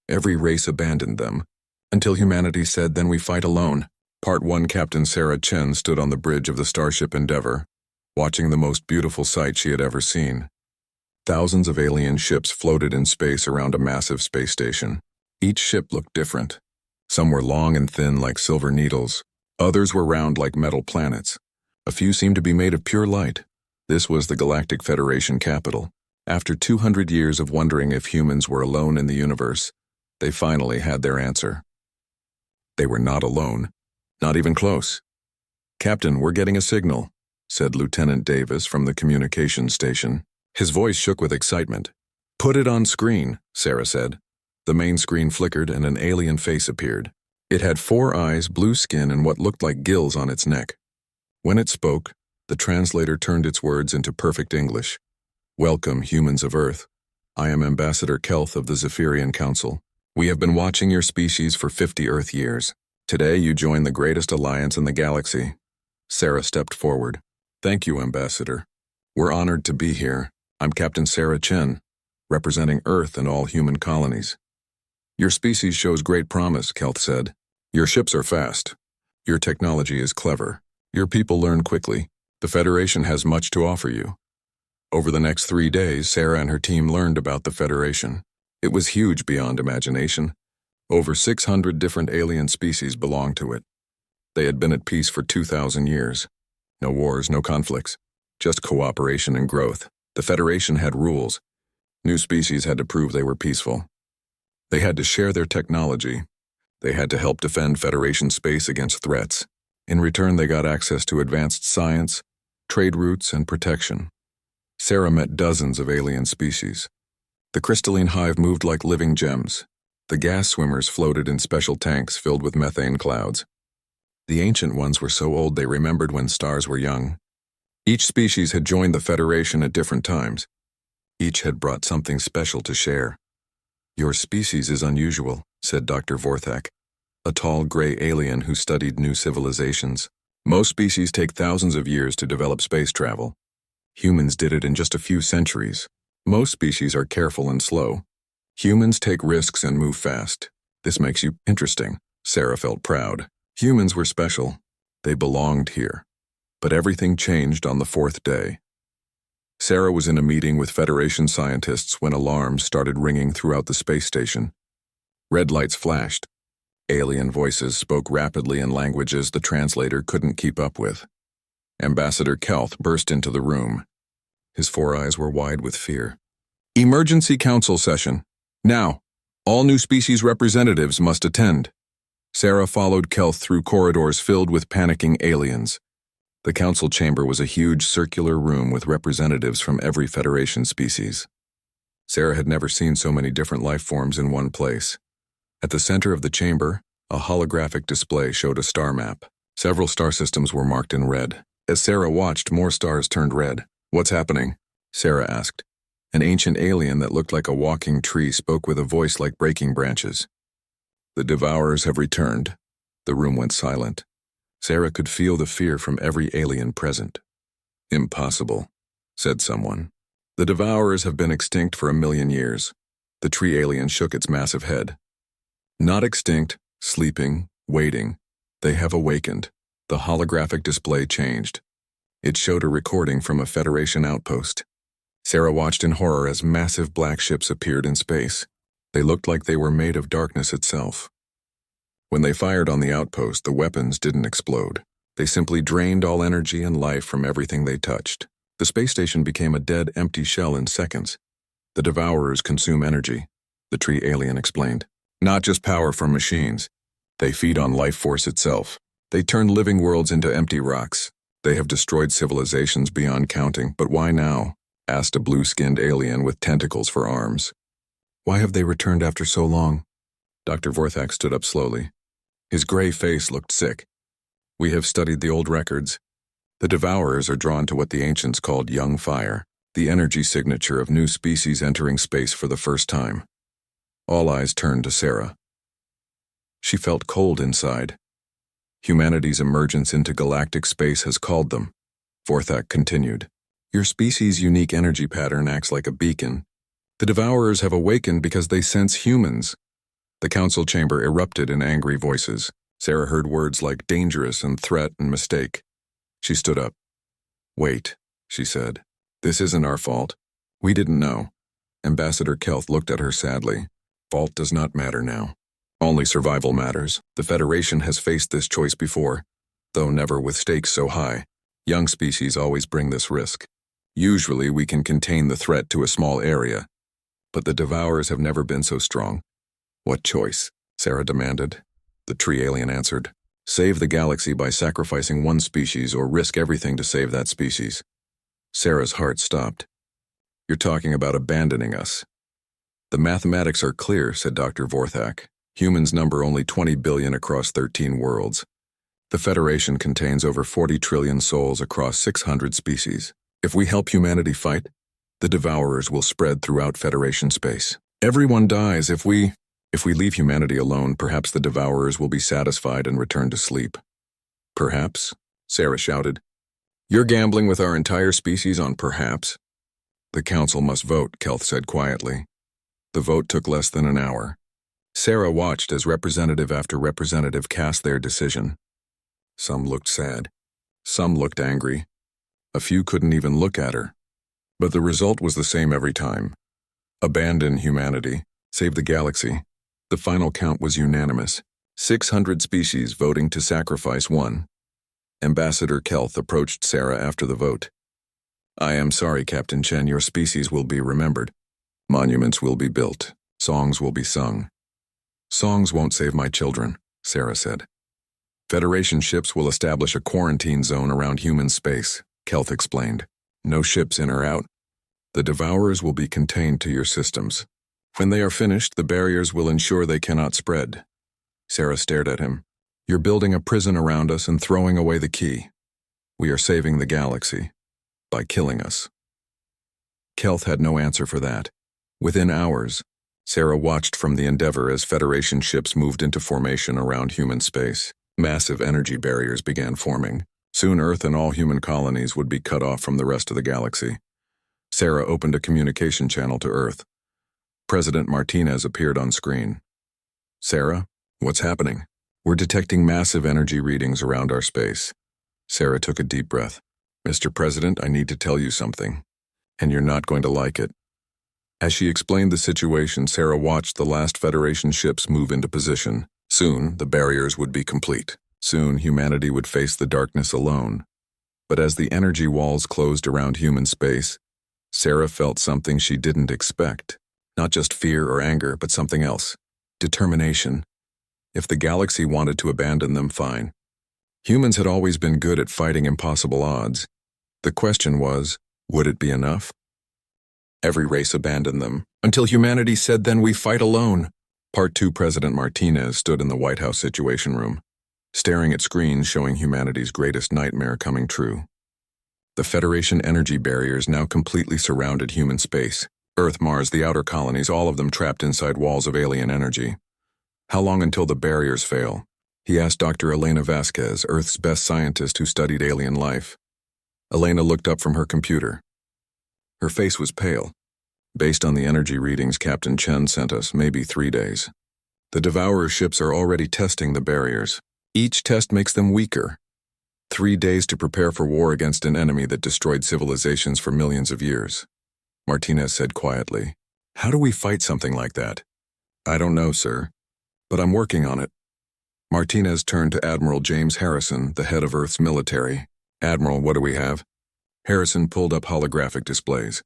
Every race abandoned them, until humanity said, "Then we fight alone." Part 1. Captain Sarah Chen stood on the bridge of the Starship Endeavour, watching the most beautiful sight she had ever seen. Thousands of alien ships floated in space around a massive space station. Each ship looked different. Some were long and thin like silver needles. Others were round like metal planets. A few seemed to be made of pure light. This was the Galactic Federation capital. After 200 years of wondering if humans were alone in the universe, they finally had their answer. They were not alone. Not even close. "Captain, we're getting a signal," said Lieutenant Davis from the communications station. His voice shook with excitement. "Put it on screen," Sarah said. The main screen flickered and an alien face appeared. It had 4 eyes, blue skin, and what looked like gills on its neck. When it spoke, the translator turned its words into perfect English. "Welcome, humans of Earth. I am Ambassador Kelth of the Zephyrian Council. We have been watching your species for 50 Earth years. Today you join the greatest alliance in the galaxy." Sarah stepped forward. "Thank you, Ambassador. We're honored to be here. I'm Captain Sarah Chen, representing Earth and all human colonies." "Your species shows great promise," Kelth said. "Your ships are fast. Your technology is clever. Your people learn quickly. The Federation has much to offer you." Over the next 3 days, Sarah and her team learned about the Federation. It was huge beyond imagination. Over 600 different alien species belonged to it. They had been at peace for 2,000 years. No wars, no conflicts, just cooperation and growth. The Federation had rules. New species had to prove they were peaceful. They had to share their technology. They had to help defend Federation space against threats. In return, they got access to advanced science, trade routes, and protection. Sarah met dozens of alien species. The crystalline hive moved like living gems. The gas swimmers floated in special tanks filled with methane clouds. The ancient ones were so old they remembered when stars were young. Each species had joined the Federation at different times. Each had brought something special to share. "Your species is unusual," said Dr. Vorthak, a tall gray alien who studied new civilizations. "Most species take thousands of years to develop space travel. Humans did it in just a few centuries. Most species are careful and slow. Humans take risks and move fast. This makes you interesting." Sarah felt proud. Humans were special. They belonged here. But everything changed on the 4th day. Sarah was in a meeting with Federation scientists when alarms started ringing throughout the space station. Red lights flashed. Alien voices spoke rapidly in languages the translator couldn't keep up with. Ambassador Kelth burst into the room. His 4 eyes were wide with fear. "Emergency council session. Now, all new species representatives must attend." Sarah followed Kelth through corridors filled with panicking aliens. The council chamber was a huge circular room with representatives from every Federation species. Sarah had never seen so many different life forms in one place. At the center of the chamber, a holographic display showed a star map. Several star systems were marked in red. As Sarah watched, more stars turned red. "What's happening?" Sarah asked. An ancient alien that looked like a walking tree spoke with a voice like breaking branches. "The Devourers have returned." The room went silent. Sarah could feel the fear from every alien present. "Impossible," said someone. "The Devourers have been extinct for 1,000,000 years." The tree alien shook its massive head. "Not extinct, sleeping, waiting. They have awakened." The holographic display changed. It showed a recording from a Federation outpost. Sarah watched in horror as massive black ships appeared in space. They looked like they were made of darkness itself. When they fired on the outpost, the weapons didn't explode. They simply drained all energy and life from everything they touched. The space station became a dead, empty shell in seconds. "The Devourers consume energy," the tree alien explained. "Not just power from machines. They feed on life force itself. They turn living worlds into empty rocks. They have destroyed civilizations beyond counting, but why now?" asked a blue-skinned alien with tentacles for arms. "Why have they returned after so long?" Dr. Vorthak stood up slowly. His gray face looked sick. "We have studied the old records. The Devourers are drawn to what the ancients called young fire, the energy signature of new species entering space for the first time." All eyes turned to Sarah. She felt cold inside. "Humanity's emergence into galactic space has called them," Vorthak continued. "Your species' unique energy pattern acts like a beacon. The Devourers have awakened because they sense humans. The council chamber erupted in angry voices. Sarah heard words like dangerous and threat and mistake. She stood up. "Wait," she said. "This isn't our fault. We didn't know." Ambassador Kelth looked at her sadly. "Fault does not matter now. Only survival matters. The Federation has faced this choice before, though never with stakes so high. Young species always bring this risk. Usually we can contain the threat to a small area, but the Devourers have never been so strong." "What choice?" Sarah demanded. The tree alien answered. "Save the galaxy by sacrificing one species or risk everything to save that species." Sarah's heart stopped. "You're talking about abandoning us." "The mathematics are clear," said Dr. Vorthak. "Humans number only 20 billion across 13 worlds. The Federation contains over 40 trillion souls across 600 species. If we help humanity fight, the Devourers will spread throughout Federation space. Everyone dies if we leave humanity alone. Perhaps the Devourers will be satisfied and return to sleep." "Perhaps?" Sarah shouted. "You're gambling with our entire species on perhaps?" "The council must vote," Kelth said quietly. The vote took less than an hour. Sarah watched as representative after representative cast their decision. Some looked sad. Some looked angry. A few couldn't even look at her. But the result was the same every time. Abandon humanity. Save the galaxy. The final count was unanimous. 600 species voting to sacrifice one. Ambassador Kelth approached Sarah after the vote. "I am sorry, Captain Chen, your species will be remembered. Monuments will be built. Songs will be sung." "Songs won't save my children," Sarah said. "Federation ships will establish a quarantine zone around human space," Kelth explained. "No ships in or out. The Devourers will be contained to your systems. When they are finished, the barriers will ensure they cannot spread." Sarah stared at him. "You're building a prison around us and throwing away the key. We are saving the galaxy. By killing us." Kelth had no answer for that. Within hours, Sarah watched from the Endeavor as Federation ships moved into formation around human space. Massive energy barriers began forming. Soon Earth and all human colonies would be cut off from the rest of the galaxy. Sarah opened a communication channel to Earth. President Martinez appeared on screen. "Sarah, what's happening?" "We're detecting massive energy readings around our space." Sarah took a deep breath. "Mr. President, I need to tell you something, and you're not going to like it." As she explained the situation, Sarah watched the last Federation ships move into position. Soon, the barriers would be complete. Soon, humanity would face the darkness alone. But as the energy walls closed around human space, Sarah felt something she didn't expect. Not just fear or anger, but something else. Determination. If the galaxy wanted to abandon them, fine. Humans had always been good at fighting impossible odds. The question was, would it be enough? Every race abandoned them, until humanity said, "Then we fight alone." Part 2 President Martinez stood in the White House Situation Room, staring at screens showing humanity's greatest nightmare coming true. The Federation energy barriers now completely surrounded human space. Earth, Mars, the outer colonies, all of them trapped inside walls of alien energy. "How long until the barriers fail?" he asked Dr. Elena Vasquez, Earth's best scientist who studied alien life. Elena looked up from her computer. Her face was pale. "Based on the energy readings Captain Chen sent us, maybe 3 days. The Devourer ships are already testing the barriers. Each test makes them weaker. 3 days to prepare for war against an enemy that destroyed civilizations for millions of years." Martinez said quietly. "How do we fight something like that?" "I don't know, sir, but I'm working on it." Martinez turned to Admiral James Harrison, the head of Earth's military. "Admiral, what do we have?" Harrison pulled up holographic displays.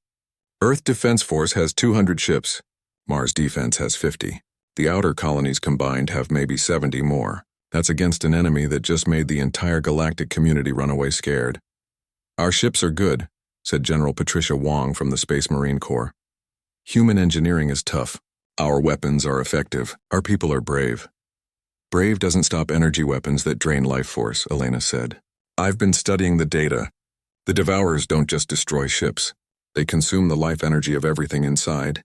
"Earth Defense Force has 200 ships. Mars Defense has 50. The outer colonies combined have maybe 70 more. That's against an enemy that just made the entire galactic community run away scared." "Our ships are good," said General Patricia Wong from the Space Marine Corps. "Human engineering is tough. Our weapons are effective. Our people are brave." "Brave doesn't stop energy weapons that drain life force," Elena said. "I've been studying the data. The Devourers don't just destroy ships. They consume the life energy of everything inside.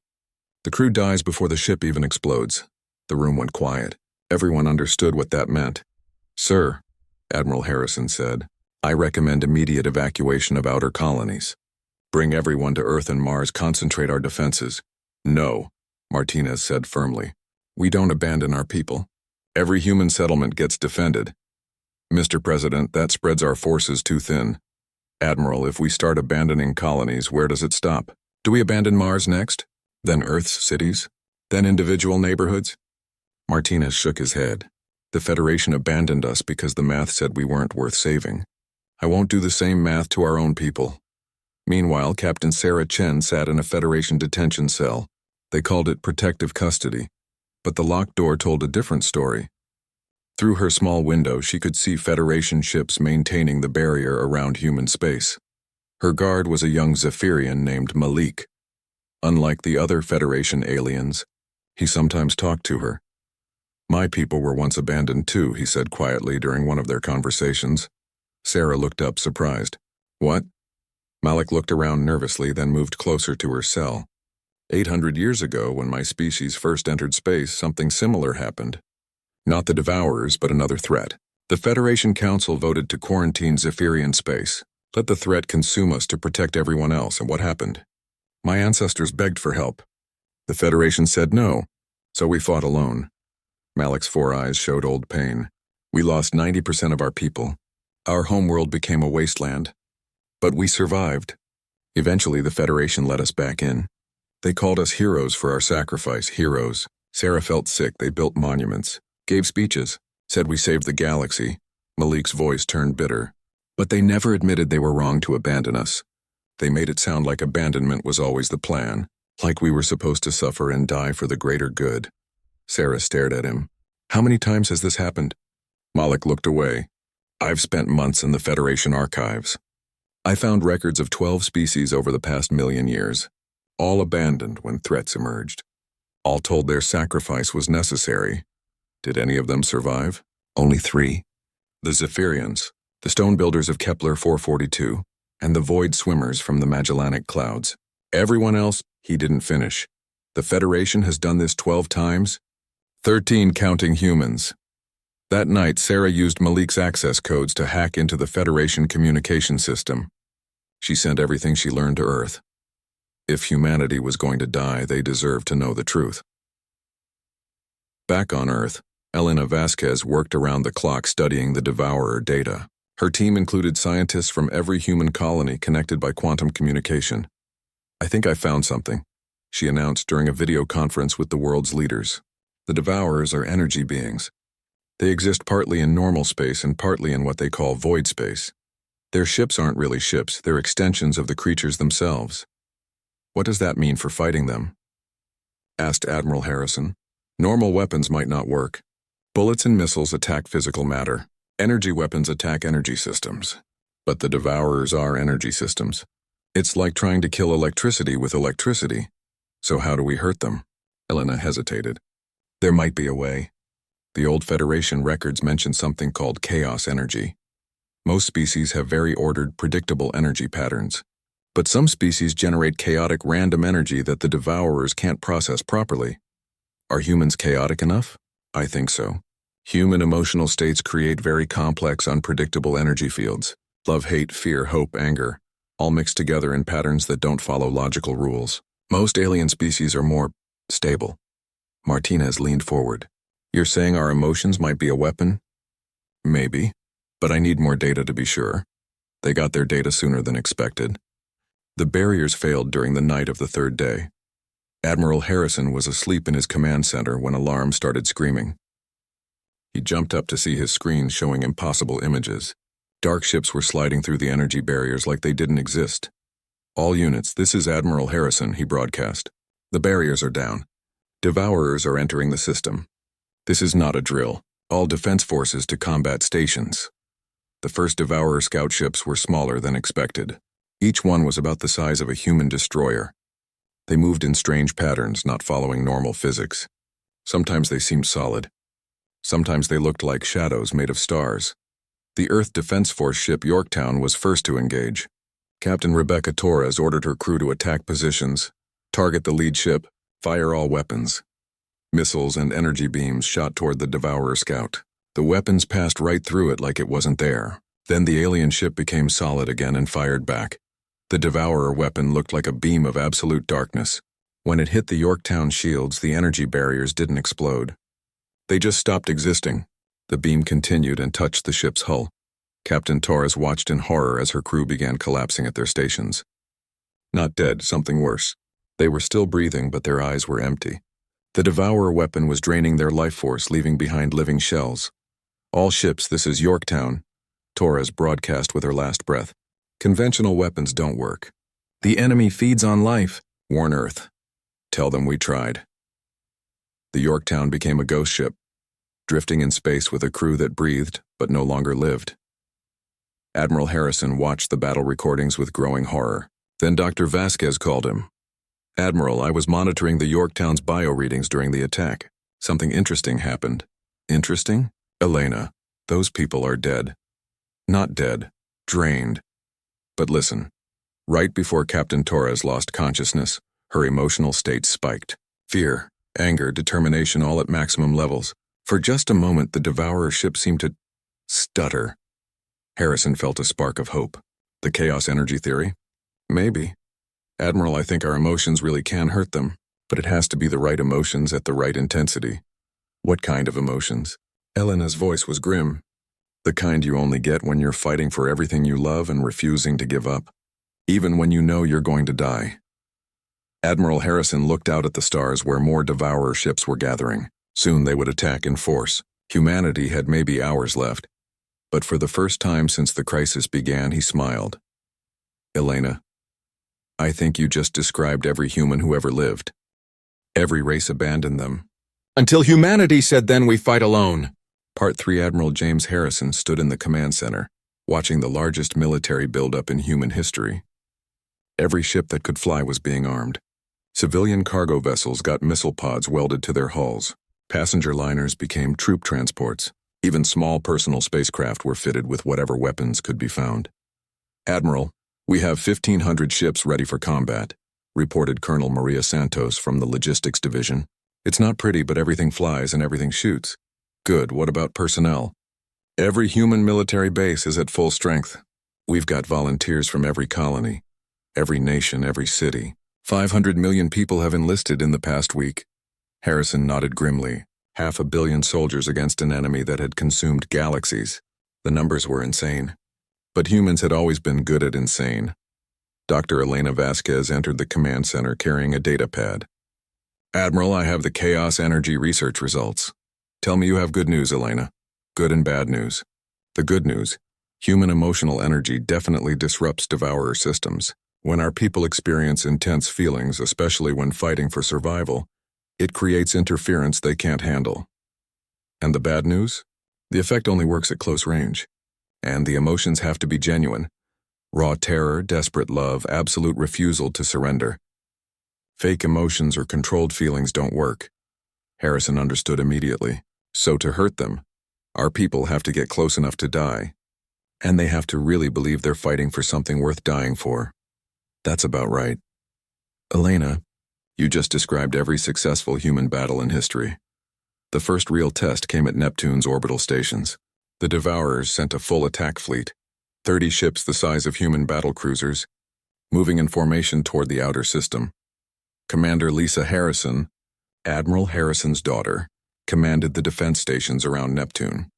The crew dies before the ship even explodes." The room went quiet. Everyone understood what that meant. "Sir," Admiral Harrison said, "I recommend immediate evacuation of outer colonies. Bring everyone to Earth and Mars, concentrate our defenses." "No," Martinez said firmly. We don't abandon our people. Every human settlement gets defended. Mr. President, that spreads our forces too thin. Admiral, if we start abandoning colonies, where does it stop? Do we abandon Mars next? Then Earth's cities? Then individual neighborhoods? Martinez shook his head. The Federation abandoned us because the math said we weren't worth saving. I won't do the same math to our own people. Meanwhile, Captain Sarah Chen sat in a Federation detention cell. They called it protective custody. But the locked door told a different story. Through her small window, she could see Federation ships maintaining the barrier around human space. Her guard was a young Zephyrian named Malik. Unlike the other Federation aliens, he sometimes talked to her. My people were once abandoned too, he said quietly during one of their conversations. Sarah looked up, surprised. What? Malik looked around nervously, then moved closer to her cell. 800 years ago, when my species first entered space, something similar happened. Not the Devourers, but another threat. The Federation Council voted to quarantine Zephyrian space. Let the threat consume us to protect everyone else, and what happened? My ancestors begged for help. The Federation said no, so we fought alone. Malik's 4 eyes showed old pain. We lost 90% of our people. Our homeworld became a wasteland. But we survived. Eventually, the Federation let us back in. They called us heroes for our sacrifice, heroes. Sarah felt sick. They built monuments, gave speeches, said we saved the galaxy. Malik's voice turned bitter. But they never admitted they were wrong to abandon us. They made it sound like abandonment was always the plan, like we were supposed to suffer and die for the greater good. Sarah stared at him. How many times has this happened? Malik looked away. I've spent months in the Federation archives. I found records of 12 species over the past 1,000,000 years, all abandoned when threats emerged. All told, their sacrifice was necessary. Did any of them survive? Only 3. The Zephyrians, the stone builders of Kepler 442, and the void swimmers from the Magellanic Clouds. Everyone else, he didn't finish. The Federation has done this 12 times, 13 counting humans. That night, Sarah used Malik's access codes to hack into the Federation communication system. She sent everything she learned to Earth. If humanity was going to die, they deserved to know the truth. Back on Earth, Elena Vasquez worked around the clock studying the Devourer data. Her team included scientists from every human colony connected by quantum communication. I think I found something, she announced during a video conference with the world's leaders. The Devourers are energy beings. They exist partly in normal space and partly in what they call void space. Their ships aren't really ships, they're extensions of the creatures themselves. What does that mean for fighting them? Asked Admiral Harrison. Normal weapons might not work. Bullets and missiles attack physical matter. Energy weapons attack energy systems. But the Devourers are energy systems. It's like trying to kill electricity with electricity. So how do we hurt them? Elena hesitated. There might be a way. The old Federation records mention something called chaos energy. Most species have very ordered, predictable energy patterns. But some species generate chaotic, random energy that the Devourers can't process properly. Are humans chaotic enough? I think so. Human emotional states create very complex, unpredictable energy fields. Love, hate, fear, hope, anger, all mixed together in patterns that don't follow logical rules. Most alien species are more stable. Martinez leaned forward. You're saying our emotions might be a weapon? Maybe, but I need more data to be sure. They got their data sooner than expected. The barriers failed during the night of the 3rd day. Admiral Harrison was asleep in his command center when alarms started screaming. He jumped up to see his screen showing impossible images. Dark ships were sliding through the energy barriers like they didn't exist. All units, this is Admiral Harrison, he broadcast. The barriers are down. Devourers are entering the system. This is not a drill. All defense forces to combat stations. The first Devourer scout ships were smaller than expected. Each one was about the size of a human destroyer. They moved in strange patterns, not following normal physics. Sometimes they seemed solid. Sometimes they looked like shadows made of stars. The Earth Defense Force ship Yorktown was first to engage. Captain Rebecca Torres ordered her crew to attack positions, target the lead ship, fire all weapons. Missiles and energy beams shot toward the Devourer scout. The weapons passed right through it like it wasn't there. Then the alien ship became solid again and fired back. The Devourer weapon looked like a beam of absolute darkness. When it hit the Yorktown shields, the energy barriers didn't explode. They just stopped existing. The beam continued and touched the ship's hull. Captain Torres watched in horror as her crew began collapsing at their stations. Not dead, something worse. They were still breathing, but their eyes were empty. The Devourer weapon was draining their life force, leaving behind living shells. All ships, this is Yorktown, Torres broadcast with her last breath. Conventional weapons don't work. The enemy feeds on life. Warn Earth. Tell them we tried. The Yorktown became a ghost ship, drifting in space with a crew that breathed but no longer lived. Admiral Harrison watched the battle recordings with growing horror. Then Dr. Vasquez called him. Admiral, I was monitoring the Yorktown's bio readings during the attack. Something interesting happened. Interesting? Elena, those people are dead. Not dead, drained. But listen, right before Captain Torres lost consciousness, her emotional state spiked. Fear, anger, determination all at maximum levels. For just a moment, the Devourer ship seemed to stutter. Harrison felt a spark of hope. The chaos energy theory? Maybe. Admiral, I think our emotions really can hurt them, but it has to be the right emotions at the right intensity. What kind of emotions? Elena's voice was grim. The kind you only get when you're fighting for everything you love and refusing to give up, even when you know you're going to die. Admiral Harrison looked out at the stars where more Devourer ships were gathering. Soon they would attack in force. Humanity had maybe hours left. But for the first time since the crisis began, he smiled. Elena, I think you just described every human who ever lived. Every race abandoned them. Until humanity said, then we fight alone. Part 3 Admiral James Harrison stood in the command center, watching the largest military buildup in human history. Every ship that could fly was being armed. Civilian cargo vessels got missile pods welded to their hulls. Passenger liners became troop transports. Even small personal spacecraft were fitted with whatever weapons could be found. Admiral, we have 1,500 ships ready for combat, reported Colonel Maria Santos from the Logistics Division. It's not pretty, but everything flies and everything shoots. Good, what about personnel? Every human military base is at full strength. We've got volunteers from every colony, every nation, every city. 500 million people have enlisted in the past week. Harrison nodded grimly. 500 million soldiers against an enemy that had consumed galaxies. The numbers were insane. But humans had always been good at insane. Dr. Elena Vasquez entered the command center carrying a data pad. Admiral, I have the chaos energy research results. Tell me you have good news, Elena. Good and bad news. The good news, human emotional energy definitely disrupts Devourer systems. When our people experience intense feelings, especially when fighting for survival, it creates interference they can't handle. And the bad news? The effect only works at close range. And the emotions have to be genuine. Raw terror, desperate love, absolute refusal to surrender. Fake emotions or controlled feelings don't work. Harrison understood immediately. So to hurt them, our people have to get close enough to die. And they have to really believe they're fighting for something worth dying for. That's about right. Elena, you just described every successful human battle in history. The first real test came at Neptune's orbital stations. The Devourers sent a full attack fleet, 30 ships the size of human battle cruisers, moving in formation toward the outer system. Commander Lisa Harrison, Admiral Harrison's daughter, commanded the defense stations around Neptune.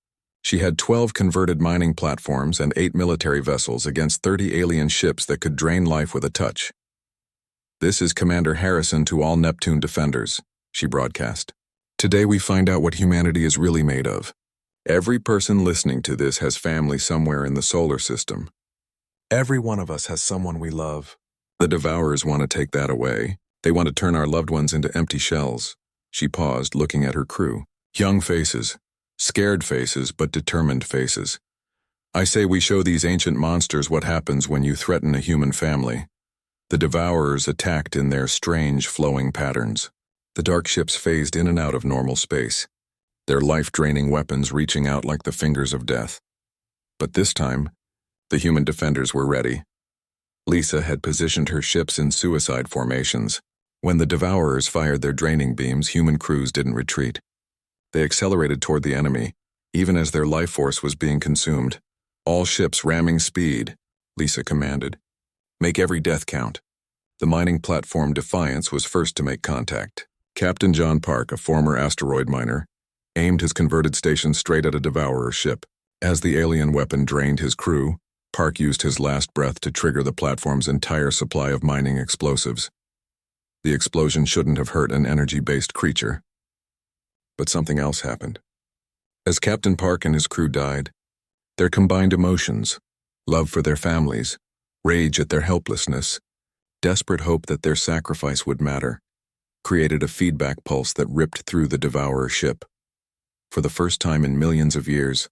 She had 12 converted mining platforms and 8 military vessels against 30 alien ships that could drain life with a touch. This is Commander Harrison to all Neptune defenders, she broadcast. Today we find out what humanity is really made of. Every person listening to this has family somewhere in the solar system. Every one of us has someone we love. The Devourers want to take that away. They want to turn our loved ones into empty shells. She paused, looking at her crew. Young faces. Scared faces, but determined faces. I say we show these ancient monsters what happens when you threaten a human family. The Devourers attacked in their strange, flowing patterns. The dark ships phased in and out of normal space, their life-draining weapons reaching out like the fingers of death. But this time, the human defenders were ready. Lisa had positioned her ships in suicide formations. When the Devourers fired their draining beams, human crews didn't retreat. They accelerated toward the enemy, even as their life force was being consumed. All ships ramming speed, Lisa commanded. Make every death count. The mining platform Defiance was first to make contact. Captain John Park, a former asteroid miner, aimed his converted station straight at a Devourer ship. As the alien weapon drained his crew, Park used his last breath to trigger the platform's entire supply of mining explosives. The explosion shouldn't have hurt an energy-based creature. But something else happened. As Captain Park and his crew died, their combined emotions, love for their families, rage at their helplessness, desperate hope that their sacrifice would matter, created a feedback pulse that ripped through the Devourer ship. For the first time in millions of years,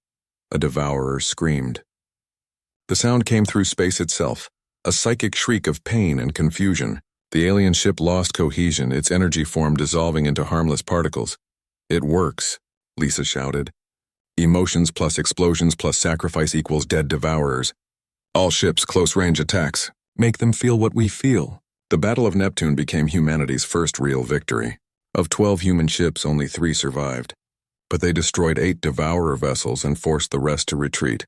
a Devourer screamed. The sound came through space itself, a psychic shriek of pain and confusion. The alien ship lost cohesion, its energy form dissolving into harmless particles. "It works," Lisa shouted. "Emotions plus explosions plus sacrifice equals dead Devourers. All ships, close-range attacks. Make them feel what we feel." The Battle of Neptune became humanity's first real victory. Of 12 human ships, only 3 survived. But they destroyed 8 Devourer vessels and forced the rest to retreat.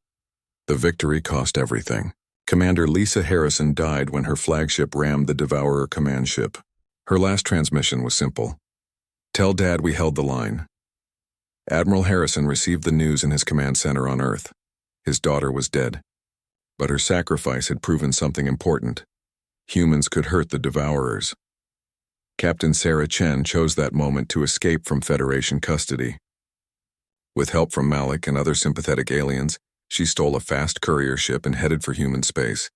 The victory cost everything. Commander Lisa Harrison died when her flagship rammed the Devourer command ship. Her last transmission was simple: "Tell Dad we held the line." Admiral Harrison received the news in his command center on Earth. His daughter was dead. But her sacrifice had proven something important. Humans could hurt the Devourers. Captain Sarah Chen chose that moment to escape from Federation custody. With help from Malik and other sympathetic aliens, she stole a fast courier ship and headed for human space.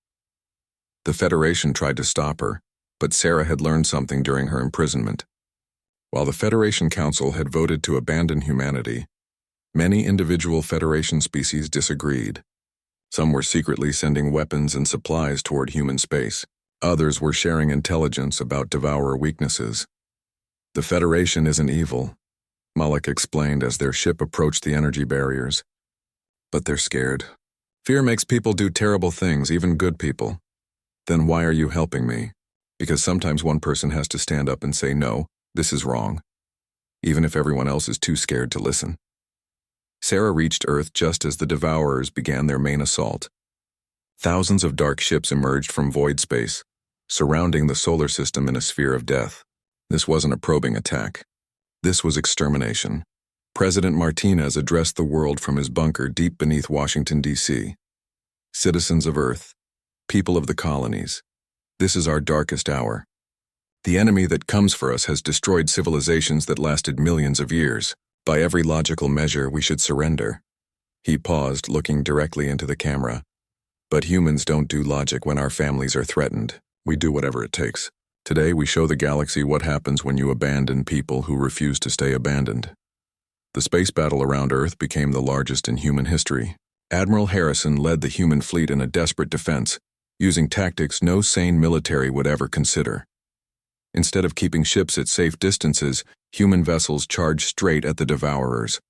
The Federation tried to stop her, but Sarah had learned something during her imprisonment. While the Federation Council had voted to abandon humanity, many individual Federation species disagreed. Some were secretly sending weapons and supplies toward human space. Others were sharing intelligence about Devourer weaknesses. "The Federation isn't evil," Malik explained as their ship approached the energy barriers. "But they're scared. Fear makes people do terrible things, even good people. Then why are you helping me? Because sometimes one person has to stand up and say, no, this is wrong, even if everyone else is too scared to listen." Sarah reached Earth just as the Devourers began their main assault. Thousands of dark ships emerged from void space, surrounding the solar system in a sphere of death. This wasn't a probing attack. This was extermination. President Martinez addressed the world from his bunker deep beneath Washington, D.C. "Citizens of Earth, people of the colonies, this is our darkest hour. The enemy that comes for us has destroyed civilizations that lasted millions of years. By every logical measure, we should surrender." He paused, looking directly into the camera. "But humans don't do logic when our families are threatened. We do whatever it takes. Today, we show the galaxy what happens when you abandon people who refuse to stay abandoned." The space battle around Earth became the largest in human history. Admiral Harrison led the human fleet in a desperate defense, using tactics no sane military would ever consider. Instead of keeping ships at safe distances, human vessels charged straight at the Devourers.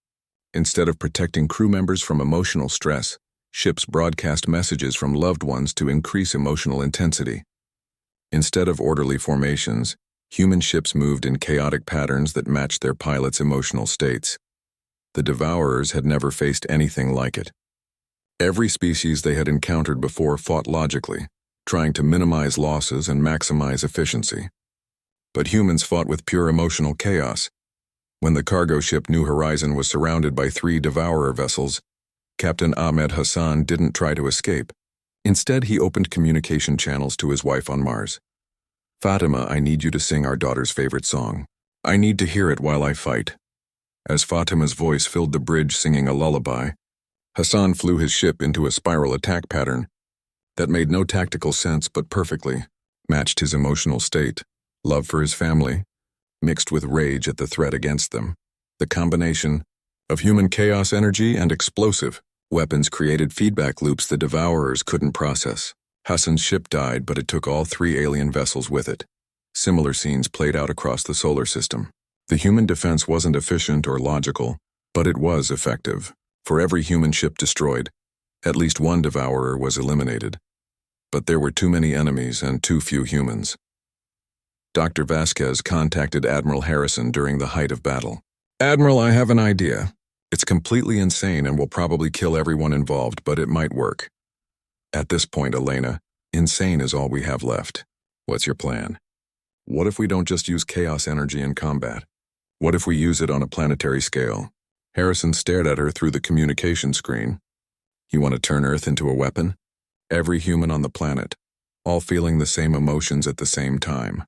Instead of protecting crew members from emotional stress, ships broadcast messages from loved ones to increase emotional intensity. Instead of orderly formations, human ships moved in chaotic patterns that matched their pilots' emotional states. The Devourers had never faced anything like it. Every species they had encountered before fought logically, trying to minimize losses and maximize efficiency. But humans fought with pure emotional chaos. When the cargo ship New Horizon was surrounded by 3 Devourer vessels, Captain Ahmed Hassan didn't try to escape. Instead, he opened communication channels to his wife on Mars. "Fatima, I need you to sing our daughter's favorite song. I need to hear it while I fight." As Fatima's voice filled the bridge singing a lullaby, Hassan flew his ship into a spiral attack pattern that made no tactical sense but perfectly matched his emotional state, love for his family, mixed with rage at the threat against them. The combination of human chaos energy and explosive weapons created feedback loops the Devourers couldn't process. Hassan's ship died, but it took all 3 alien vessels with it. Similar scenes played out across the solar system. The human defense wasn't efficient or logical, but it was effective. For every human ship destroyed, at least one Devourer was eliminated. But there were too many enemies and too few humans. Dr. Vasquez contacted Admiral Harrison during the height of battle. "Admiral, I have an idea. It's completely insane and will probably kill everyone involved, but it might work." At this point, Elena, insane is all we have left. What's your plan? What if we don't just use chaos energy in combat? What if we use it on a planetary scale? Harrison stared at her through the communication screen. You want to turn Earth into a weapon? Every human on the planet, all feeling the same emotions at the same time.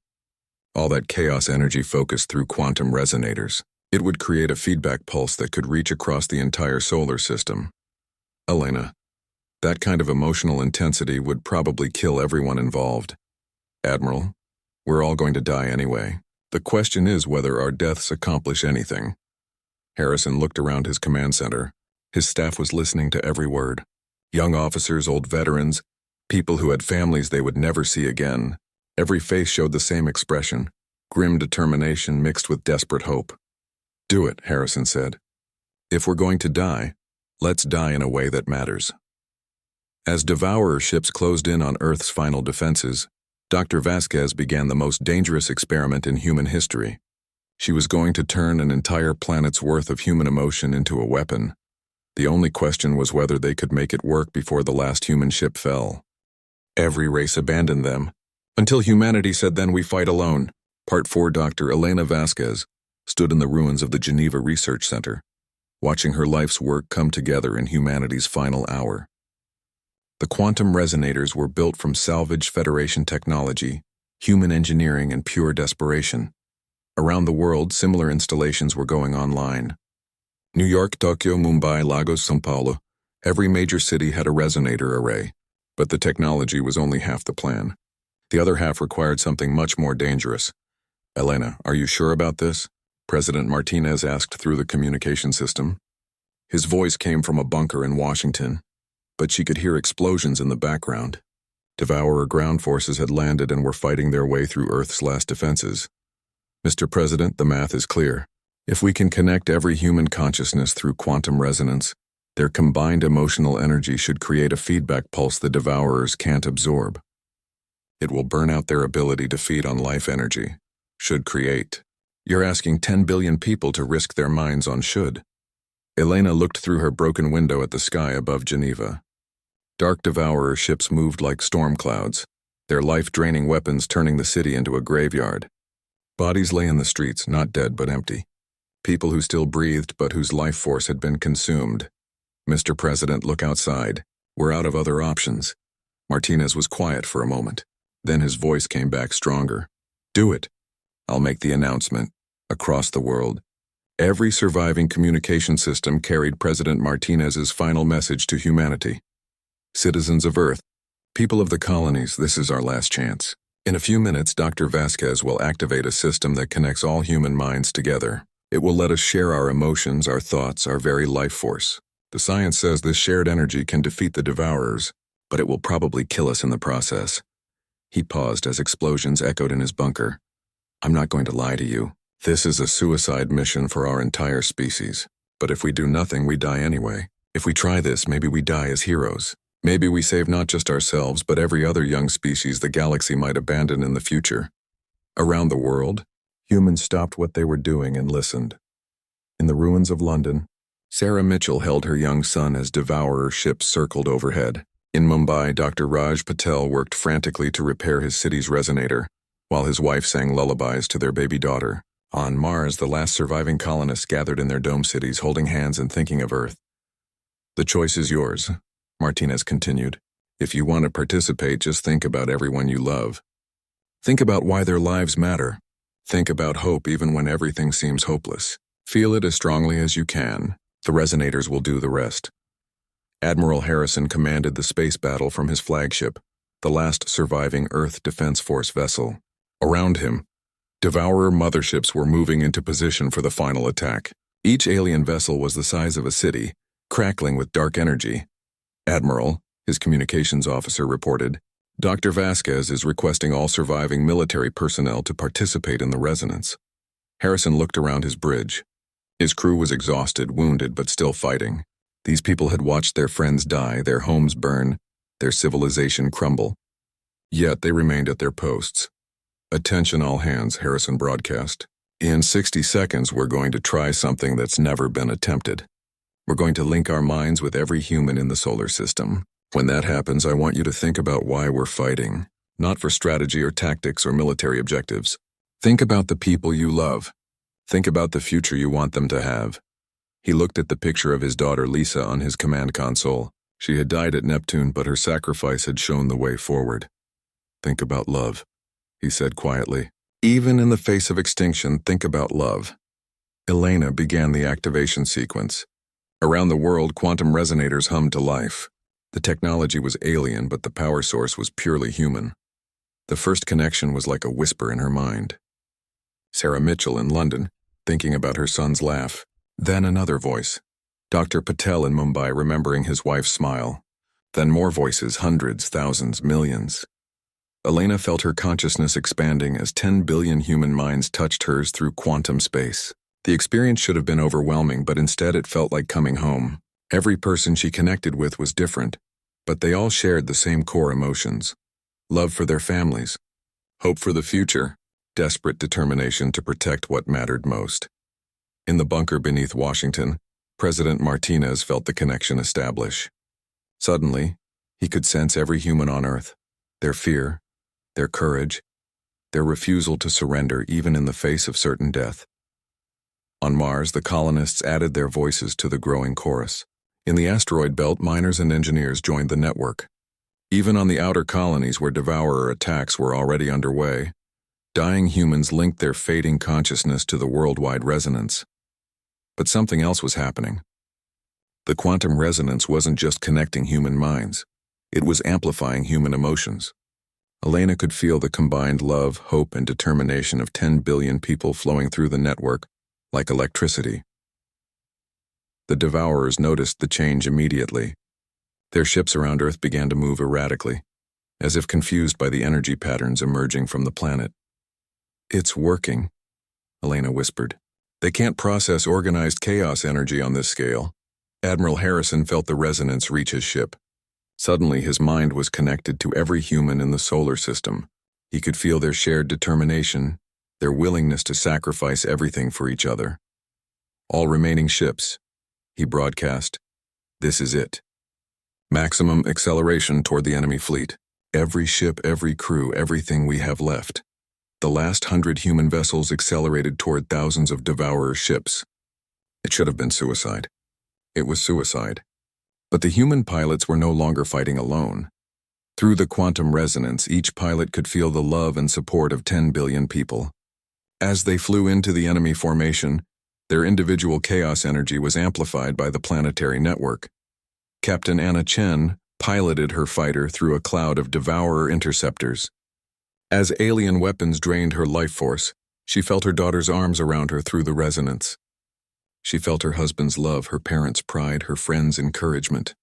All that chaos energy focused through quantum resonators. It would create a feedback pulse that could reach across the entire solar system. Elena, that kind of emotional intensity would probably kill everyone involved. Admiral, we're all going to die anyway. The question is whether our deaths accomplish anything. Harrison looked around his command center. His staff was listening to every word. Young officers, old veterans, people who had families they would never see again. Every face showed the same expression, grim determination mixed with desperate hope. Do it, Harrison said. If we're going to die, let's die in a way that matters. As Devourer ships closed in on Earth's final defenses, Dr. Vasquez began the most dangerous experiment in human history. She was going to turn an entire planet's worth of human emotion into a weapon. The only question was whether they could make it work before the last human ship fell. Every race abandoned them, until humanity said, "Then we fight alone." Part 4. Dr. Elena Vasquez stood in the ruins of the Geneva Research Center, watching her life's work come together in humanity's final hour. The quantum resonators were built from salvaged Federation technology, human engineering, and pure desperation. Around the world, similar installations were going online. New York, Tokyo, Mumbai, Lagos, São Paulo, every major city had a resonator array, but the technology was only half the plan. The other half required something much more dangerous. Elena, are you sure about this? President Martinez asked through the communication system. His voice came from a bunker in Washington, but she could hear explosions in the background. Devourer ground forces had landed and were fighting their way through Earth's last defenses. Mr. President, the math is clear. If we can connect every human consciousness through quantum resonance, their combined emotional energy should create a feedback pulse the Devourers can't absorb. It will burn out their ability to feed on life energy. Should create. You're asking 10 billion people to risk their minds on should. Elena looked through her broken window at the sky above Geneva. Dark Devourer ships moved like storm clouds, their life-draining weapons turning the city into a graveyard. Bodies lay in the streets, not dead but empty. People who still breathed but whose life force had been consumed. Mr. President, look outside. We're out of other options. Martinez was quiet for a moment. Then his voice came back stronger. Do it. I'll make the announcement. Across the world, every surviving communication system carried President Martinez's final message to humanity. Citizens of Earth, people of the colonies, this is our last chance. In a few minutes, Dr. Vasquez will activate a system that connects all human minds together. It will let us share our emotions, our thoughts, our very life force. The science says this shared energy can defeat the Devourers, but it will probably kill us in the process. He paused as explosions echoed in his bunker. I'm not going to lie to you. This is a suicide mission for our entire species. But if we do nothing, we die anyway. If we try this, maybe we die as heroes. Maybe we save not just ourselves, but every other young species the galaxy might abandon in the future. Around the world, humans stopped what they were doing and listened. In the ruins of London, Sarah Mitchell held her young son as Devourer ships circled overhead. In Mumbai, Dr. Raj Patel worked frantically to repair his city's resonator, while his wife sang lullabies to their baby daughter. On Mars, the last surviving colonists gathered in their dome cities, holding hands and thinking of Earth. The choice is yours, Martinez continued. If you want to participate, just think about everyone you love. Think about why their lives matter. Think about hope even when everything seems hopeless. Feel it as strongly as you can. The resonators will do the rest. Admiral Harrison commanded the space battle from his flagship, the last surviving Earth Defense Force vessel. Around him, Devourer motherships were moving into position for the final attack. Each alien vessel was the size of a city, crackling with dark energy. Admiral, his communications officer reported, Dr. Vasquez is requesting all surviving military personnel to participate in the resonance. Harrison looked around his bridge. His crew was exhausted, wounded, but still fighting. These people had watched their friends die, their homes burn, their civilization crumble. Yet they remained at their posts. Attention all hands, Harrison broadcast. In 60 seconds, we're going to try something that's never been attempted. We're going to link our minds with every human in the solar system. When that happens, I want you to think about why we're fighting. not for strategy or tactics or military objectives. Think about the people you love. Think about the future you want them to have. He looked at the picture of his daughter Lisa on his command console. She had died at Neptune, but her sacrifice had shown the way forward. Think about love, he said quietly. Even in the face of extinction, think about love. Elena began the activation sequence. Around the world, quantum resonators hummed to life. The technology was alien, but the power source was purely human. The first connection was like a whisper in her mind. Sarah Mitchell in London, thinking about her son's laugh. Then another voice. Dr. Patel in Mumbai remembering his wife's smile. Then more voices, hundreds, thousands, millions. Elena felt her consciousness expanding as 10 billion human minds touched hers through quantum space. The experience should have been overwhelming, but instead it felt like coming home. Every person she connected with was different, but they all shared the same core emotions. Love for their families, hope for the future, desperate determination to protect what mattered most. In the bunker beneath Washington, President Martinez felt the connection establish. Suddenly, he could sense every human on Earth, their fear, their courage, their refusal to surrender even in the face of certain death. On Mars, the colonists added their voices to the growing chorus. In the asteroid belt, miners and engineers joined the network. Even on the outer colonies where devourer attacks were already underway, dying humans linked their fading consciousness to the worldwide resonance. But something else was happening. The quantum resonance wasn't just connecting human minds. It was amplifying human emotions. Elena could feel the combined love, hope, and determination of 10 billion people flowing through the network like electricity. The devourers noticed the change immediately. Their ships around Earth began to move erratically, as if confused by the energy patterns emerging from the planet. "It's working," Elena whispered. "They can't process organized chaos energy on this scale." Admiral Harrison felt the resonance reach his ship. Suddenly his mind was connected to every human in the solar system. He could feel their shared determination, their willingness to sacrifice everything for each other. "All remaining ships," he broadcast. "This is it. Maximum acceleration toward the enemy fleet. Every ship, every crew, everything we have left." The last 100 human vessels accelerated toward thousands of devourer ships. It should have been suicide. It was suicide. But the human pilots were no longer fighting alone. Through the quantum resonance, each pilot could feel the love and support of 10 billion people. As they flew into the enemy formation, their individual chaos energy was amplified by the planetary network. Captain Anna Chen piloted her fighter through a cloud of devourer interceptors. As alien weapons drained her life force, she felt her daughter's arms around her through the resonance. She felt her husband's love, her parents' pride, her friends' encouragement.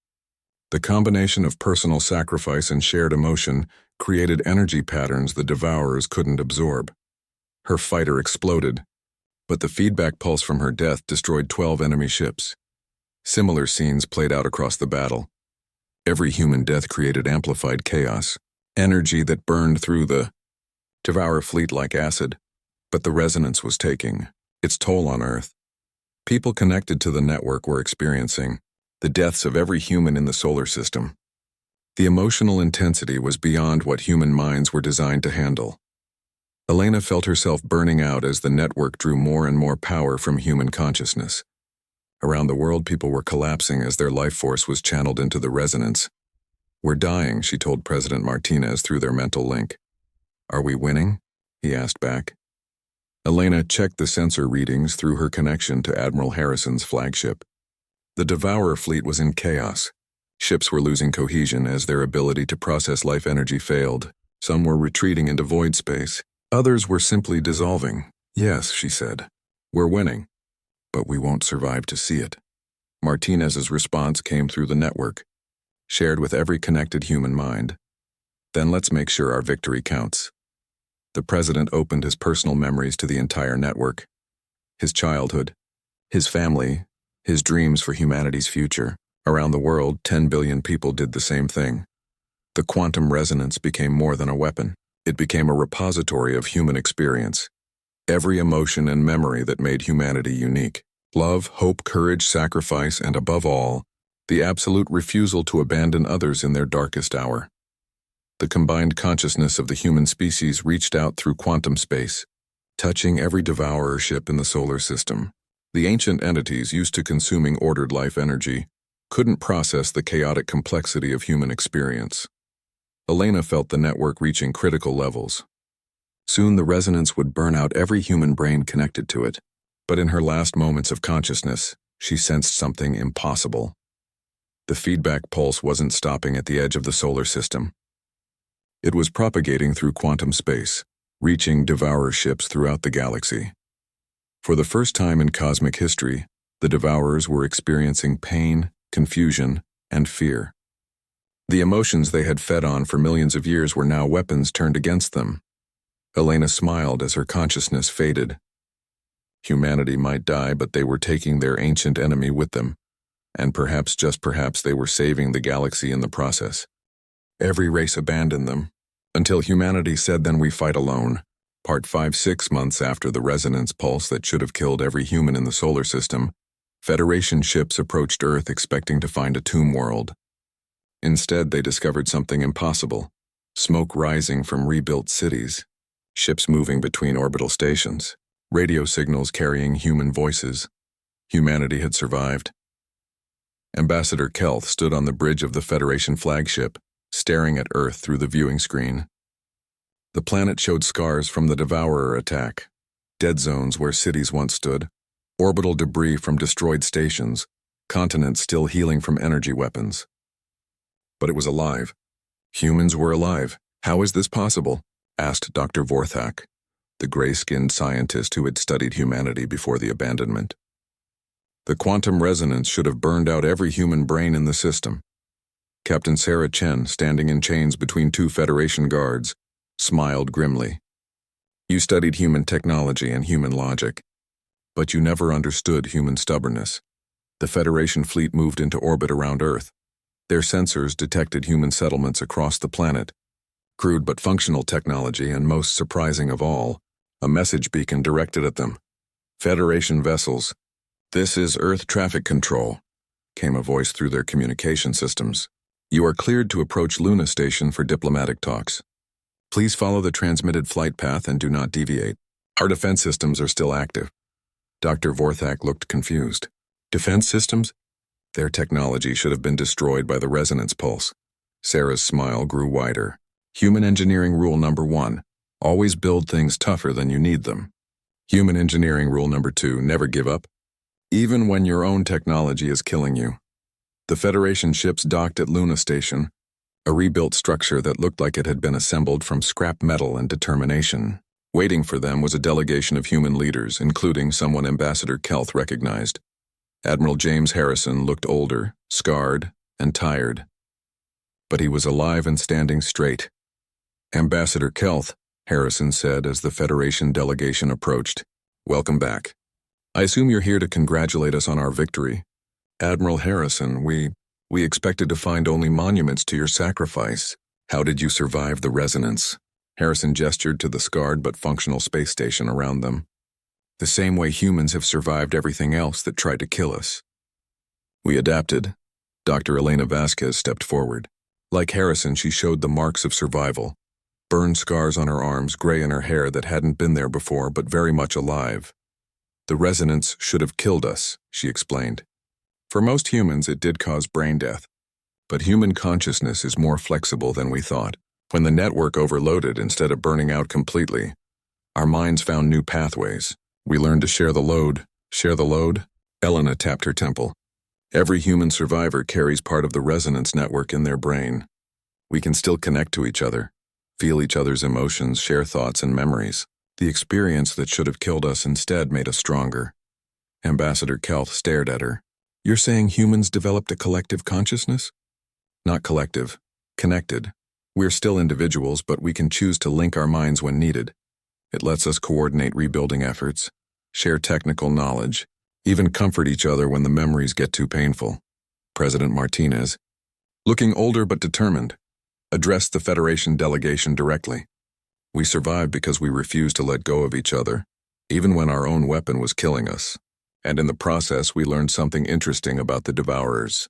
The combination of personal sacrifice and shared emotion created energy patterns the devourers couldn't absorb. Her fighter exploded, but the feedback pulse from her death destroyed 12 enemy ships. Similar scenes played out across the battle. Every human death created amplified chaos, energy that burned through the devourer fleet like acid, but the resonance was taking its toll on Earth. People connected to the network were experiencing the deaths of every human in the solar system. The emotional intensity was beyond what human minds were designed to handle. Elena felt herself burning out as the network drew more and more power from human consciousness. Around the world, people were collapsing as their life force was channeled into the resonance. "We're dying," she told President Martinez through their mental link. "Are we winning?" he asked back. Elena checked the sensor readings through her connection to Admiral Harrison's flagship. The Devourer fleet was in chaos. Ships were losing cohesion as their ability to process life energy failed. Some were retreating into void space. Others were simply dissolving. "Yes," she said, "we're winning, but we won't survive to see it." Martinez's response came through the network, shared with every connected human mind. "Then let's make sure our victory counts." The president opened his personal memories to the entire network. His childhood, his family, his dreams for humanity's future. Around the world, 10 billion people did the same thing. The quantum resonance became more than a weapon. It became a repository of human experience. Every emotion and memory that made humanity unique. Love, hope, courage, sacrifice, and above all, the absolute refusal to abandon others in their darkest hour. The combined consciousness of the human species reached out through quantum space, touching every devourer ship in the solar system. The ancient entities used to consuming ordered life energy couldn't process the chaotic complexity of human experience. Elena felt the network reaching critical levels. Soon the resonance would burn out every human brain connected to it. But in her last moments of consciousness, she sensed something impossible. The feedback pulse wasn't stopping at the edge of the solar system. It was propagating through quantum space, reaching devourer ships throughout the galaxy. For the first time in cosmic history, the devourers were experiencing pain, confusion, and fear. The emotions they had fed on for millions of years were now weapons turned against them. Elena smiled as her consciousness faded. Humanity might die, but they were taking their ancient enemy with them, and perhaps, just perhaps, they were saving the galaxy in the process. Every race abandoned them, until humanity said, "Then we fight alone." Part 5. 6 months after the resonance pulse that should have killed every human in the solar system, Federation ships approached Earth expecting to find a tomb world. Instead, they discovered something impossible: smoke rising from rebuilt cities, ships moving between orbital stations, radio signals carrying human voices. Humanity had survived. Ambassador Kelth stood on the bridge of the Federation flagship, staring at Earth through the viewing screen. The planet showed scars from the Devourer attack, dead zones where cities once stood, orbital debris from destroyed stations, continents still healing from energy weapons. But it was alive. Humans were alive. "How is this possible?" asked Dr. Vorthak, the gray-skinned scientist who had studied humanity before the abandonment. The quantum resonance should have burned out every human brain in the system. Captain Sarah Chen, standing in chains between two Federation guards, smiled grimly. "You studied human technology and human logic, but you never understood human stubbornness." The Federation fleet moved into orbit around Earth. Their sensors detected human settlements across the planet. Crude but functional technology, and most surprising of all, a message beacon directed at them. "Federation vessels. This is Earth traffic control," came a voice through their communication systems. "You are cleared to approach Luna Station for diplomatic talks. Please follow the transmitted flight path and do not deviate. Our defense systems are still active." Dr. Vorthak looked confused. "Defense systems?" Their technology should have been destroyed by the resonance pulse. Sarah's smile grew wider. "Human engineering rule number 1. Always build things tougher than you need them. Human engineering rule number 2. Never give up, even when your own technology is killing you." The Federation ships docked at Luna Station, a rebuilt structure that looked like it had been assembled from scrap metal and determination. Waiting for them was a delegation of human leaders, including someone Ambassador Kelth recognized. Admiral James Harrison looked older, scarred, and tired. But he was alive and standing straight. "Ambassador Kelth," Harrison said as the Federation delegation approached, "welcome back. I assume you're here to congratulate us on our victory." "Admiral Harrison, we expected to find only monuments to your sacrifice. How did you survive the resonance?" Harrison gestured to the scarred but functional space station around them. "The same way humans have survived everything else that tried to kill us. We adapted." Dr. Elena Vasquez stepped forward. Like Harrison, she showed the marks of survival. Burn scars on her arms, gray in her hair that hadn't been there before but very much alive. "The resonance should have killed us," she explained. "For most humans, it did cause brain death. But human consciousness is more flexible than we thought. When the network overloaded instead of burning out completely, our minds found new pathways. We learned to share the load." "Share the load?" Elena tapped her temple. "Every human survivor carries part of the resonance network in their brain. We can still connect to each other, feel each other's emotions, share thoughts and memories. The experience that should have killed us instead made us stronger." Ambassador Kelth stared at her. "You're saying humans developed a collective consciousness?" "Not collective. Connected. We're still individuals, but we can choose to link our minds when needed. It lets us coordinate rebuilding efforts, share technical knowledge, even comfort each other when the memories get too painful." President Martinez, looking older but determined, addressed the Federation delegation directly. "We survived because we refused to let go of each other, even when our own weapon was killing us. And in the process, we learned something interesting about the Devourers."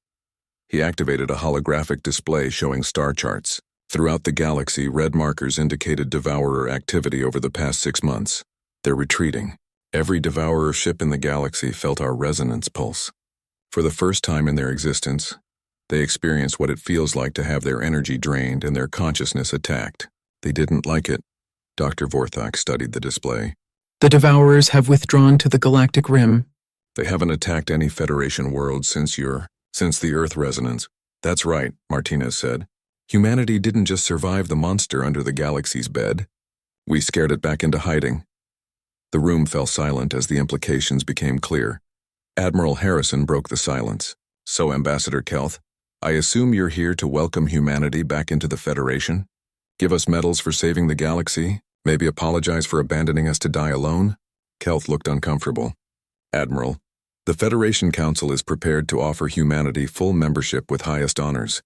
He activated a holographic display showing star charts, Throughout the galaxy, red markers indicated Devourer activity over the past 6 months. They're retreating. Every Devourer ship in the galaxy felt our resonance pulse. For the first time in their existence, they experienced what it feels like to have their energy drained and their consciousness attacked. They didn't like it. Dr. Vorthak studied the display. The Devourers have withdrawn to the Galactic Rim. They haven't attacked any Federation worlds since the Earth resonance. That's right, Martinez said. Humanity didn't just survive the monster under the galaxy's bed. We scared it back into hiding. The room fell silent as the implications became clear. Admiral Harrison broke the silence. So, Ambassador Kelth, I assume you're here to welcome humanity back into the Federation? Give us medals for saving the galaxy? Maybe apologize for abandoning us to die alone? Kelth looked uncomfortable. Admiral, the Federation Council is prepared to offer humanity full membership with highest honors.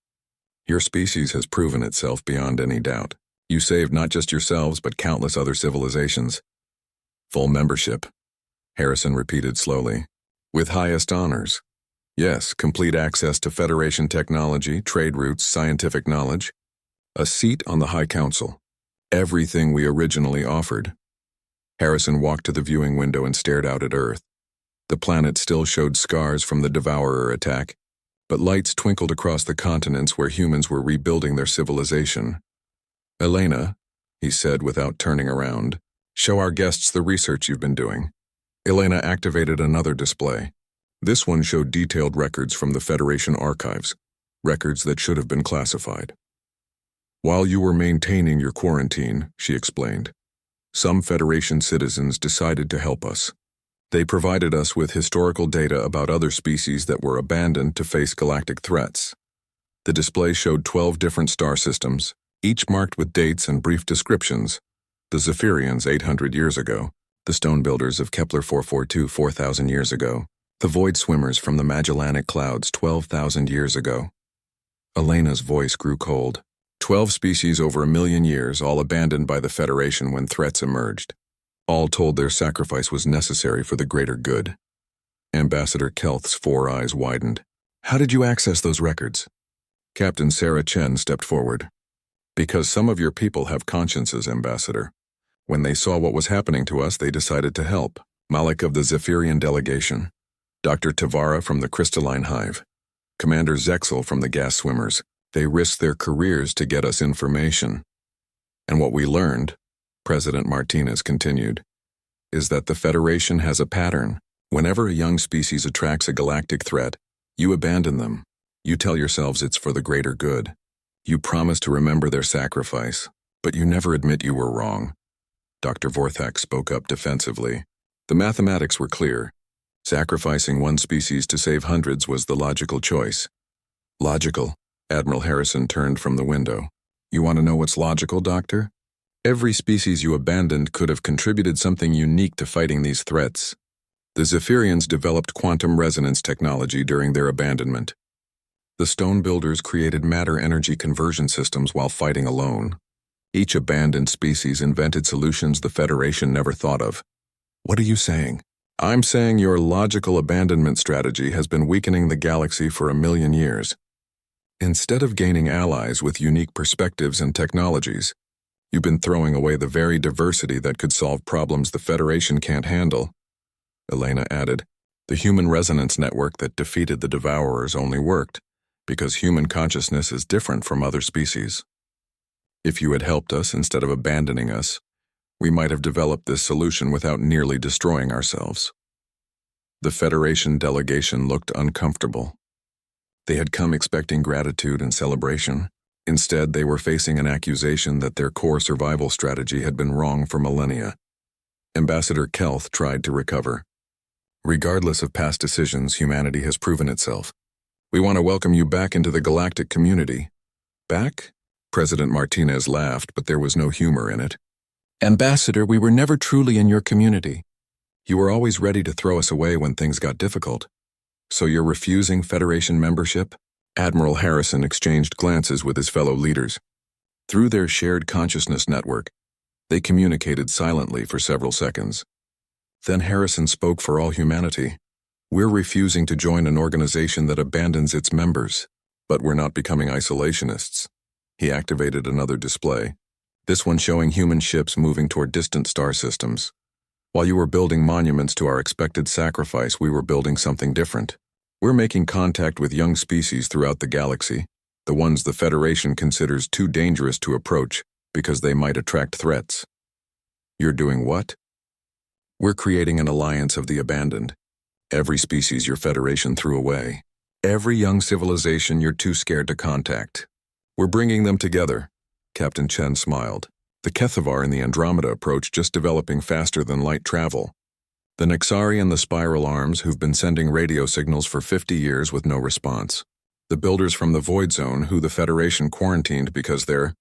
Your species has proven itself beyond any doubt. You saved not just yourselves, but countless other civilizations. Full membership, Harrison repeated slowly. With highest honors. Yes, complete access to Federation technology, trade routes, scientific knowledge. A seat on the High Council. Everything we originally offered. Harrison walked to the viewing window and stared out at Earth. The planet still showed scars from the Devourer attack, but lights twinkled across the continents where humans were rebuilding their civilization. Elena, he said without turning around, show our guests the research you've been doing. Elena activated another display. This one showed detailed records from the Federation archives, records that should have been classified. While you were maintaining your quarantine, she explained, some Federation citizens decided to help us. They provided us with historical data about other species that were abandoned to face galactic threats. The display showed 12 different star systems, each marked with dates and brief descriptions. The Zephyrians 800 years ago, the stone builders of Kepler 442 4,000 years ago, the void swimmers from the Magellanic Clouds 12,000 years ago. Elena's voice grew cold. 12 species over 1 million years, all abandoned by the Federation when threats emerged. All told their sacrifice was necessary for the greater good. Ambassador Kelth's 4 eyes widened. How did you access those records? Captain Sarah Chen stepped forward. Because some of your people have consciences, Ambassador. When they saw what was happening to us, they decided to help. Malik of the Zephyrian delegation, Dr. Tavara from the Crystalline Hive, Commander Zexel from the Gas Swimmers. They risked their careers to get us information. And what we learned, President Martinez continued, is that the Federation has a pattern. Whenever a young species attracts a galactic threat, you abandon them. You tell yourselves it's for the greater good. You promise to remember their sacrifice, but you never admit you were wrong. Dr. Vorthak spoke up defensively. The mathematics were clear. Sacrificing one species to save hundreds was the logical choice. Logical? Admiral Harrison turned from the window. You want to know what's logical, Doctor? Every species you abandoned could have contributed something unique to fighting these threats. The Zephyrians developed quantum resonance technology during their abandonment. The stone builders created matter-energy conversion systems while fighting alone. Each abandoned species invented solutions the Federation never thought of. What are you saying? I'm saying your logical abandonment strategy has been weakening the galaxy for 1 million years. Instead of gaining allies with unique perspectives and technologies, you've been throwing away the very diversity that could solve problems the Federation can't handle. Elena added, the human resonance network that defeated the Devourers only worked because human consciousness is different from other species. If you had helped us instead of abandoning us, we might have developed this solution without nearly destroying ourselves. The Federation delegation looked uncomfortable. They had come expecting gratitude and celebration. Instead, they were facing an accusation that their core survival strategy had been wrong for millennia. Ambassador Kelth tried to recover. Regardless of past decisions, humanity has proven itself. We want to welcome you back into the galactic community. Back? President Martinez laughed, but there was no humor in it. Ambassador, we were never truly in your community. You were always ready to throw us away when things got difficult. So you're refusing Federation membership? Admiral Harrison exchanged glances with his fellow leaders. Through their shared consciousness network, they communicated silently for several seconds. Then Harrison spoke for all humanity. We're refusing to join an organization that abandons its members, but we're not becoming isolationists. He activated another display, this one showing human ships moving toward distant star systems. While you were building monuments to our expected sacrifice, we were building something different. We're making contact with young species throughout the galaxy, the ones the Federation considers too dangerous to approach because they might attract threats. You're doing what? We're creating an alliance of the abandoned. Every species your Federation threw away. Every young civilization you're too scared to contact. We're bringing them together. Captain Chen smiled. The Kethavar and the Andromeda approach just developing faster than light travel. The Nexari and the Spiral Arms who've been sending radio signals for 50 years with no response. The builders from the Void Zone who the Federation quarantined because they're